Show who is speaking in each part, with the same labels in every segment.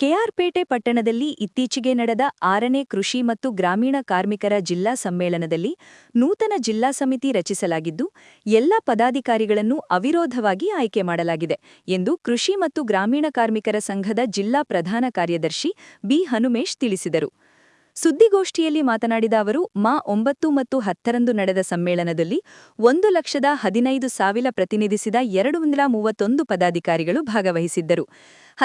Speaker 1: ಕೆಆರ್ಪೇಟೆ ಪಟ್ಟಣದಲ್ಲಿ ಇತ್ತೀಚೆಗೆ ನಡೆದ 6ನೇ ಕೃಷಿ ಮತ್ತು ಗ್ರಾಮೀಣ ಕಾರ್ಮಿಕರ ಜಿಲ್ಲಾ ಸಮ್ಮೇಳನದಲ್ಲಿ ನೂತನ ಜಿಲ್ಲಾ ಸಮಿತಿ ರಚಿಸಲಾಗಿದ್ದು ಎಲ್ಲ ಪದಾಧಿಕಾರಿಗಳನ್ನು ಅವಿರೋಧವಾಗಿ ಆಯ್ಕೆ ಮಾಡಲಾಗಿದೆ ಎಂದು ಕೃಷಿ ಮತ್ತು ಗ್ರಾಮೀಣ ಕಾರ್ಮಿಕರ ಸಂಘದ ಜಿಲ್ಲಾ ಪ್ರಧಾನ ಕಾರ್ಯದರ್ಶಿ ಬಿ ಹನುಮೇಶ್ ತಿಳಿಸಿದರು. ಸುದ್ದಿಗೋಷ್ಠಿಯಲ್ಲಿ ಮಾತನಾಡಿದ ಅವರು ಮಾ 9 ಮತ್ತು 10ರಂದು ನಡೆದ ಸಮ್ಮೇಳನದಲ್ಲಿ 1,15,000 ಪ್ರತಿನಿಧಿಸಿದ 231 ಪದಾಧಿಕಾರಿಗಳು ಭಾಗವಹಿಸಿದ್ದರು.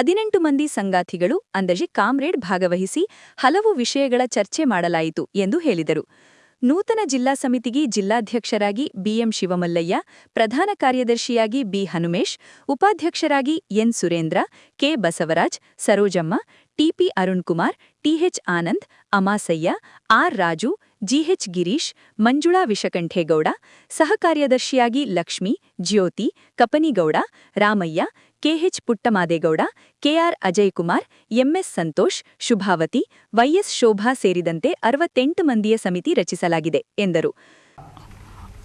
Speaker 1: 18 ಮಂದಿ ಸಂಗಾತಿಗಳು ಅಂದಜೆ ಕಾಮ್ರೇಡ್ ಭಾಗವಹಿಸಿ ಹಲವು ವಿಷಯಗಳ ಚರ್ಚೆ ಮಾಡಲಾಯಿತು ಎಂದು ಹೇಳಿದರು. ನೂತನ ಜಿಲ್ಲಾ ಸಮಿತಿಗೆ ಜಿಲ್ಲಾಧ್ಯಕ್ಷರಾಗಿ ಬಿಎಂ ಶಿವಮಲ್ಲಯ್ಯ, ಪ್ರಧಾನ ಕಾರ್ಯದರ್ಶಿಯಾಗಿ ಬಿ ಹನುಮೇಶ್, ಉಪಾಧ್ಯಕ್ಷರಾಗಿ N Surendra, K Basavaraj, Sarojamma, TP Arunkumar, TH Anand, Amasayya, R Raju, GH Girish, Manjula Vishakantegowda, ಸಹಕಾರ್ಯದರ್ಶಿಯಾಗಿ Lakshmi, Jyothi, Kapanigowda, Ramaiah, KH Puttamadegowda, KR Ajaykumar, MS Santosh, Shubhavathi, YS Shobha ಸೇರಿದಂತೆ 68 ಮಂದಿಯ ಸಮಿತಿ ರಚಿಸಲಾಗಿದೆ ಎಂದರು.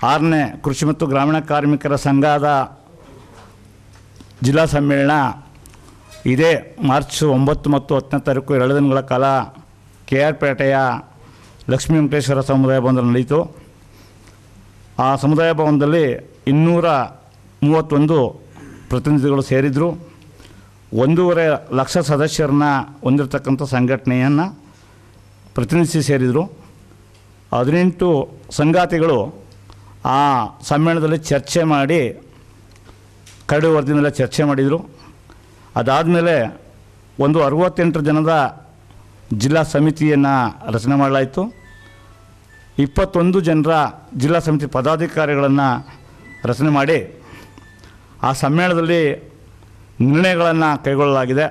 Speaker 2: 6ನೇ ಕೃಷಿ ಮತ್ತು ಗ್ರಾಮೀಣ ಕಾರ್ಮಿಕರ ಸಂಘದ ಜಿಲ್ಲಾ ಸಮ್ಮೇಳನ ಇದೇ ಮಾರ್ಚ್ 9 ಮತ್ತು 10ನೇ ತಾರೀಕು 2 ದಿನಗಳ ಕಾಲ ಕೆಆರ್ಪೇಟೆಯ ಲಕ್ಷ್ಮೀ ವೆಂಕಟೇಶ್ವರ ಸಮುದಾಯ ಭವನದಲ್ಲಿ ನಡೆಯಿತು. ಆ ಸಮುದಾಯ ಭವನದಲ್ಲಿ 231 ಪ್ರತಿನಿಧಿಗಳು ಸೇರಿದರು. 1.5 ಲಕ್ಷ ಸದಸ್ಯರನ್ನ ಹೊಂದಿರತಕ್ಕಂಥ ಸಂಘಟನೆಯನ್ನು ಪ್ರತಿನಿಧಿಸಿ ಸೇರಿದರು. 18 ಸಂಗಾತಿಗಳು ಆ ಸಮ್ಮೇಳನದಲ್ಲಿ ಚರ್ಚೆ ಮಾಡಿ ಕರಡು ವರದಿ ಮೇಲೆ ಚರ್ಚೆ ಮಾಡಿದರು. ಅದಾದಮೇಲೆ 68 ಜನದ ಜಿಲ್ಲಾ ಸಮಿತಿಯನ್ನು ರಚನೆ ಮಾಡಲಾಯಿತು. 21 ಜನರ ಜಿಲ್ಲಾ ಸಮಿತಿ ಪದಾಧಿಕಾರಿಗಳನ್ನು ರಚನೆ ಮಾಡಿ ಆ ಸಮ್ಮೇಳನದಲ್ಲಿ ನಿರ್ಣಯಗಳನ್ನು ಕೈಗೊಳ್ಳಲಾಗಿದೆ.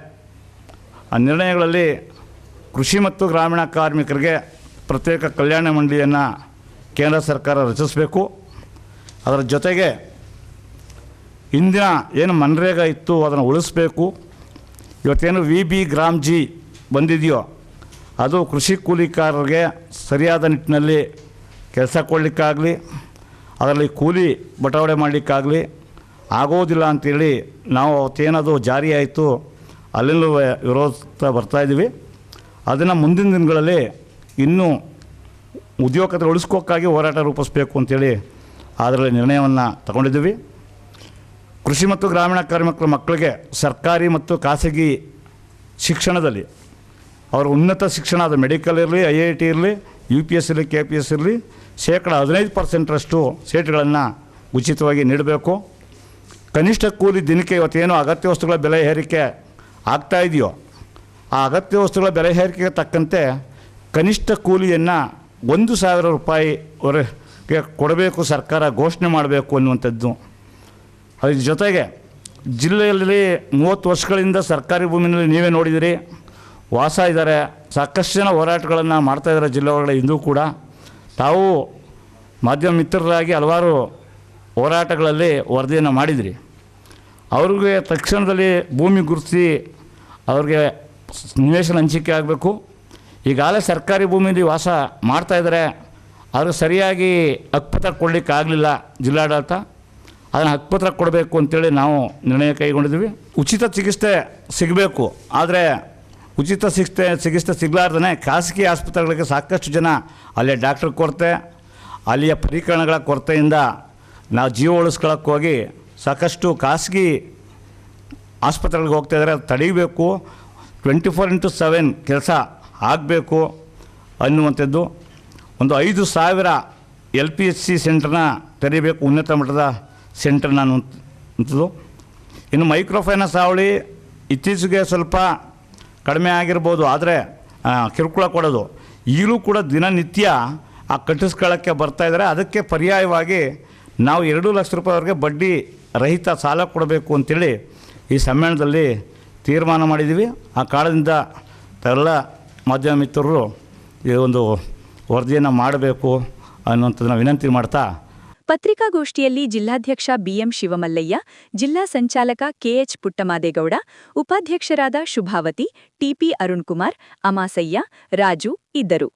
Speaker 2: ಆ ನಿರ್ಣಯಗಳಲ್ಲಿ ಕೃಷಿ ಮತ್ತು ಗ್ರಾಮೀಣ ಕಾರ್ಮಿಕರಿಗೆ ಪ್ರತ್ಯೇಕ ಕಲ್ಯಾಣ ಮಂಡಳಿಯನ್ನು ಕೇಂದ್ರ ಸರ್ಕಾರ ರಚಿಸಬೇಕು. ಅದರ ಜೊತೆಗೆ ಇಂದಿನ ಏನು ಮನ್ರೇಗಾ ಇತ್ತು ಅದನ್ನು ಉಳಿಸಬೇಕು. ಇವತ್ತೇನು VB ಗ್ರಾಮ್ ಜಿ ಬಂದಿದೆಯೋ ಅದು ಕೃಷಿ ಕೂಲಿಕಾರರಿಗೆ ಸರಿಯಾದ ನಿಟ್ಟಿನಲ್ಲಿ ಕೆಲಸ ಕೊಡಲಿಕ್ಕಾಗಲಿ ಅದರಲ್ಲಿ ಕೂಲಿ ಬಟವಾಡೆ ಮಾಡಲಿಕ್ಕಾಗಲಿ ಆಗೋದಿಲ್ಲ ಅಂಥೇಳಿ ನಾವು ಅವತ್ತೇನದು ಜಾರಿ ಆಯಿತು ಅಲ್ಲೆಲ್ಲೂ ವಿರೋಧ ಬರ್ತಾಯಿದ್ದೀವಿ. ಅದನ್ನು ಮುಂದಿನ ದಿನಗಳಲ್ಲಿ ಇನ್ನೂ ಉದ್ಯೋಗತೆ ಉಳಿಸ್ಕೋಕ್ಕಾಗಿ ಹೋರಾಟ ರೂಪಿಸಬೇಕು ಅಂಥೇಳಿ ಅದರಲ್ಲಿ ನಿರ್ಣಯವನ್ನು ತಗೊಂಡಿದ್ದೀವಿ. ಕೃಷಿ ಮತ್ತು ಗ್ರಾಮೀಣ ಕಾರ್ಮಿಕರ ಮಕ್ಕಳಿಗೆ ಸರ್ಕಾರಿ ಮತ್ತು ಖಾಸಗಿ ಶಿಕ್ಷಣದಲ್ಲಿ ಅವರ ಉನ್ನತ ಶಿಕ್ಷಣ ಅದು ಮೆಡಿಕಲ್ ಇರಲಿ, IIT ಇರಲಿ, UPS ಇರಲಿ, KPS ಇರಲಿ 15% ಸೀಟ್ಗಳನ್ನು ಉಚಿತವಾಗಿ ನೀಡಬೇಕು. ಕನಿಷ್ಠ ಕೂಲಿ ದಿನಕ್ಕೆ ಇವತ್ತೇನು ಅಗತ್ಯ ವಸ್ತುಗಳ ಬೆಲೆ ಏರಿಕೆ ಆಗ್ತಾಯಿದೆಯೋ ಆ ಅಗತ್ಯ ವಸ್ತುಗಳ ಬೆಲೆ ಏರಿಕೆಗೆ ತಕ್ಕಂತೆ ಕನಿಷ್ಠ ಕೂಲಿಯನ್ನು 1,000 ರೂಪಾಯಿವರೆಗೆ ಕೊಡಬೇಕು, ಸರ್ಕಾರ ಘೋಷಣೆ ಮಾಡಬೇಕು ಅನ್ನುವಂಥದ್ದು. ಅದ್ರ ಜೊತೆಗೆ ಜಿಲ್ಲೆಯಲ್ಲಿ 30 ವರ್ಷಗಳಿಂದ ಸರ್ಕಾರಿ ಭೂಮಿಯಲ್ಲಿ ನೀವೇ ನೋಡಿದಿರಿ ವಾಸ ಇದ್ದಾರೆ. ಸಾಕಷ್ಟು ಜನ ಹೋರಾಟಗಳನ್ನು ಮಾಡ್ತಾಯಿದ್ದಾರೆ ಜಿಲ್ಲೆ ಒಳಗಡೆ. ಇಂದು ಕೂಡ ತಾವು ಮಾಧ್ಯಮ ಮಿತ್ರರಾಗಿ ಹಲವಾರು ಹೋರಾಟಗಳಲ್ಲಿ ವರದಿಯನ್ನು ಮಾಡಿದಿರಿ. ಅವ್ರಿಗೆ ತಕ್ಷಣದಲ್ಲಿ ಭೂಮಿ ಗುರುತಿಸಿ ಅವ್ರಿಗೆ ನಿವೇಶನ ಹಂಚಿಕೆ ಆಗಬೇಕು. ಈಗಾಗಲೇ ಸರ್ಕಾರಿ ಭೂಮಿಯಲ್ಲಿ ವಾಸ ಮಾಡ್ತಾಯಿದ್ದಾರೆ, ಅವ್ರಿಗೆ ಸರಿಯಾಗಿ ಹಕ್ಕುಪತ್ರ ಕೊಡಲಿಕ್ಕೆ ಆಗಲಿಲ್ಲ ಜಿಲ್ಲಾಡಳಿತ. ಅದನ್ನು ಹಕ್ಕುಪತ್ರ ಕೊಡಬೇಕು ಅಂತೇಳಿ ನಾವು ನಿರ್ಣಯ ಕೈಗೊಂಡಿದ್ದೀವಿ. ಉಚಿತ ಚಿಕಿತ್ಸೆ ಸಿಗಬೇಕು. ಆದರೆ ಉಚಿತ ಚಿಕಿತ್ಸೆ ಸಿಗಲಾರ್ದೇ ಖಾಸಗಿ ಆಸ್ಪತ್ರೆಗಳಿಗೆ ಸಾಕಷ್ಟು ಜನ ಅಲ್ಲೇ ಡಾಕ್ಟ್ರ್ ಕೊರತೆ, ಅಲ್ಲಿಯ ಪರಿಕರಣಗಳ ಕೊರತೆಯಿಂದ ನಾವು ಜೀವ ಉಳಿಸ್ಕೊಳ್ಳೋಕ್ಕೆ ಹೋಗಿ ಸಾಕಷ್ಟು ಖಾಸಗಿ ಆಸ್ಪತ್ರೆಗಳಿಗೆ ಹೋಗ್ತಾಯಿದ್ದಾರೆ. ಅದು ತಡೀಬೇಕು. 24x7 ಕೆಲಸ ಆಗಬೇಕು ಅನ್ನುವಂಥದ್ದು. ಒಂದು 5,000 LPHC ಸೆಂಟ್ರನ್ನ ತೆರೀಬೇಕು, ಉನ್ನತ ಮಟ್ಟದ ಸೆಂಟ್ರನ್ನ ಅನ್ನುವಂಥದ್ದು. ಇನ್ನು ಮೈಕ್ರೋಫೈನಾನ್ಸ್ ಹಾವಳಿ ಇತ್ತೀಚೆಗೆ ಸ್ವಲ್ಪ ಕಡಿಮೆ ಆಗಿರ್ಬೋದು, ಆದರೆ ಕಿರುಕುಳ ಕೊಡೋದು ಈಗಲೂ ಕೂಡ ದಿನನಿತ್ಯ ಆ ಕಟ್ಟಿಸ್ಕೊಳ್ಳೋಕ್ಕೆ ಬರ್ತಾಯಿದ್ದಾರೆ. ಅದಕ್ಕೆ ಪರ್ಯಾಯವಾಗಿ ನಾವು 2 ಲಕ್ಷ ರೂಪಾಯಿವರೆಗೆ ಬಡ್ಡಿ ರಹಿತ ಸಾಲ ಕೊಡಬೇಕು ಅಂಥೇಳಿ ಈ ಸಮ್ಮೇಳನದಲ್ಲಿ ತೀರ್ಮಾನ ಮಾಡಿದ್ದೀವಿ. ಆ ಕಾರಣದಿಂದ ಎಲ್ಲ ಮಾಧ್ಯಮ ಮಿತ್ರರು ಈ ಒಂದು ವರದಿಯನ್ನು ಮಾಡಬೇಕು ಅನ್ನುವಂಥದ್ದನ್ನು ವಿನಂತಿ ಮಾಡ್ತಾ
Speaker 1: ಪತ್ರಿಕಾಗೋಷ್ಠಿಯಲ್ಲಿ ಜಿಲ್ಲಾಧ್ಯಕ್ಷ ಬಿಎಂ ಶಿವಮಲ್ಲಯ್ಯ, ಜಿಲ್ಲಾ ಸಂಚಾಲಕ ಕೆಎಚ್ ಪುಟ್ಟಮಾದೇಗೌಡ, ಉಪಾಧ್ಯಕ್ಷರಾದ ಶುಭಾವತಿ, ಟಿಪಿ ಅರುಣ್ಕುಮಾರ್, ಅಮಾಸಯ್ಯ, ರಾಜು ಇದ್ದರು.